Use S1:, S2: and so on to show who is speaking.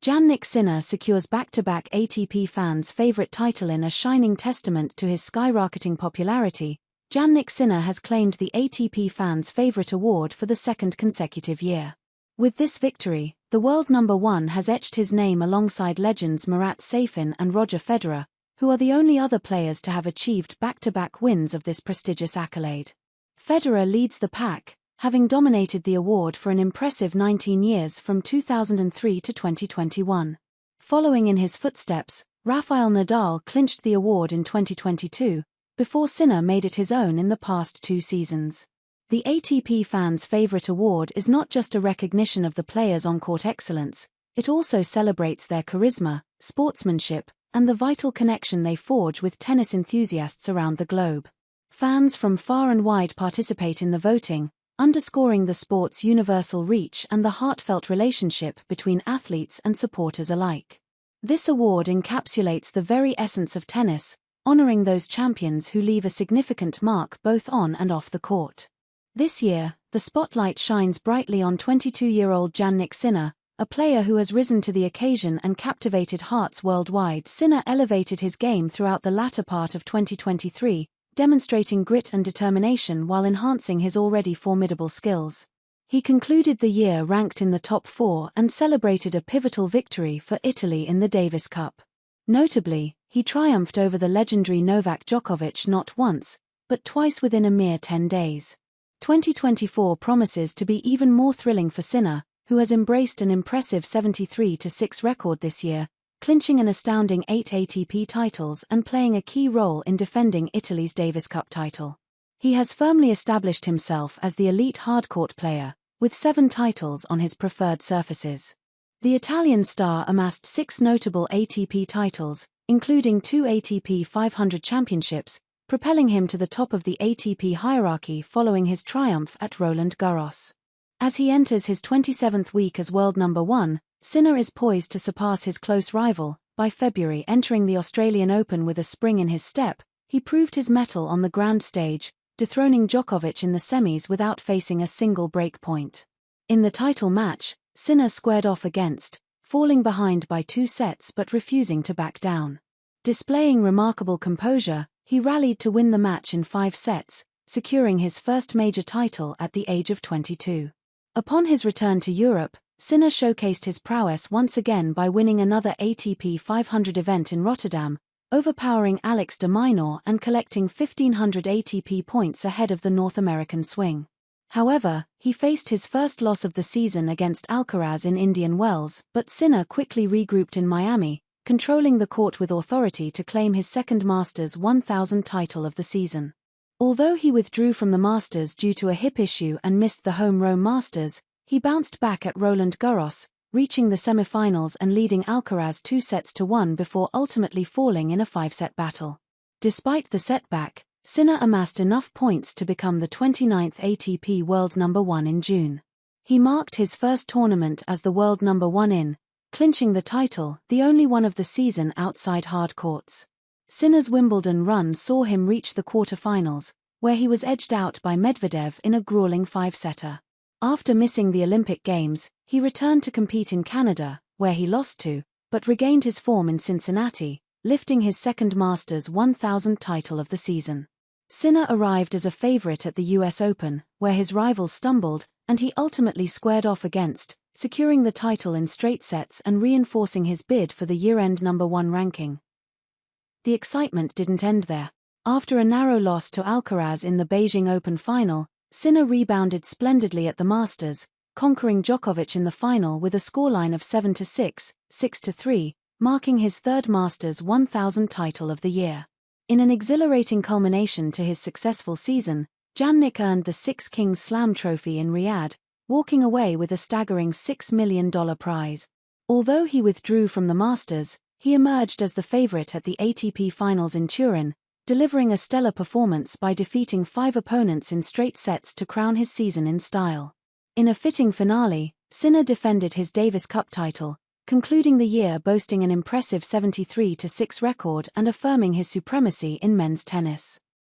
S1: Jannik Sinner secures back-to-back ATP Fans Favourite title in a shining testament to his skyrocketing popularity. Jannik Sinner has claimed the ATP Fans Favourite award for the second consecutive year. With this victory, the world number one has etched his name alongside legends Marat Safin and Roger Federer, who are the only other players to have achieved back-to-back wins of this prestigious accolade. Federer leads the pack, having dominated the award for an impressive 19 years from 2003 to 2021. Following in his footsteps, Rafael Nadal clinched the award in 2022, before Sinner made it his own in the past 2 seasons. The ATP Fans Favourite award is not just a recognition of the players' on-court excellence, it also celebrates their charisma, sportsmanship, and the vital connection they forge with tennis enthusiasts around the globe. Fans from far and wide participate in the voting, underscoring the sport's universal reach and the heartfelt relationship between athletes and supporters alike. This award encapsulates the very essence of tennis, honoring those champions who leave a significant mark both on and off the court. This year, the spotlight shines brightly on 22-year-old Jannik Sinner, a player who has risen to the occasion and captivated hearts worldwide. Sinner elevated his game throughout the latter part of 2023, demonstrating grit and determination while enhancing his already formidable skills. He concluded the year ranked in the top 4 and celebrated a pivotal victory for Italy in the Davis Cup. Notably, he triumphed over the legendary Novak Djokovic not once, but twice within a mere 10 days. 2024 promises to be even more thrilling for Sinner, who has embraced an impressive 73-6 record this year, clinching an astounding 8 ATP titles and playing a key role in defending Italy's Davis Cup title. He has firmly established himself as the elite hardcourt player, with 7 titles on his preferred surfaces. The Italian star amassed 6 notable ATP titles, including 2 ATP 500 championships, propelling him to the top of the ATP hierarchy following his triumph at Roland Garros. As he enters his 27th week as world number 1, Sinner is poised to surpass his close rival. By February, entering the Australian Open with a spring in his step, he proved his mettle on the grand stage, dethroning Djokovic in the semis without facing a single break point. In the title match, Sinner squared off against, falling behind by 2 sets but refusing to back down. Displaying remarkable composure, he rallied to win the match in 5 sets, securing his first major title at the age of 22. Upon his return to Europe, Sinner showcased his prowess once again by winning another ATP 500 event in Rotterdam, overpowering Alex de Minaur and collecting 1,500 ATP points ahead of the North American swing. However, he faced his first loss of the season against Alcaraz in Indian Wells, but Sinner quickly regrouped in Miami, controlling the court with authority to claim his second Masters 1000 title of the season. Although he withdrew from the Masters due to a hip issue and missed the home Rome Masters, he bounced back at Roland Garros, reaching the semifinals and leading Alcaraz 2-1 before ultimately falling in a 5-set battle. Despite the setback, Sinner amassed enough points to become the 29th ATP world number 1 in June. He marked his first tournament as the world number 1 in, clinching the title, the only one of the season outside hard courts. Sinner's Wimbledon run saw him reach the quarter-finals, where he was edged out by Medvedev in a grueling 5-setter. After missing the Olympic Games, he returned to compete in Canada, where he lost to, but regained his form in Cincinnati, lifting his second Masters 1000 title of the season. Sinner arrived as a favorite at the US Open, where his rivals stumbled, and he ultimately squared off against, securing the title in straight sets and reinforcing his bid for the year-end number 1 ranking. The excitement didn't end there. After a narrow loss to Alcaraz in the Beijing Open final, Sinner rebounded splendidly at the Masters, conquering Djokovic in the final with a scoreline of 7-6, 6-3, marking his third Masters 1000 title of the year. In an exhilarating culmination to his successful season, Jannik earned the Six Kings Slam Trophy in Riyadh, walking away with a staggering $6 million prize. Although he withdrew from the Masters, he emerged as the favorite at the ATP Finals in Turin, delivering a stellar performance by defeating 5 opponents in straight sets to crown his season in style. In a fitting finale, Sinner defended his Davis Cup title, concluding the year boasting an impressive 73-6 record and affirming his supremacy in men's tennis.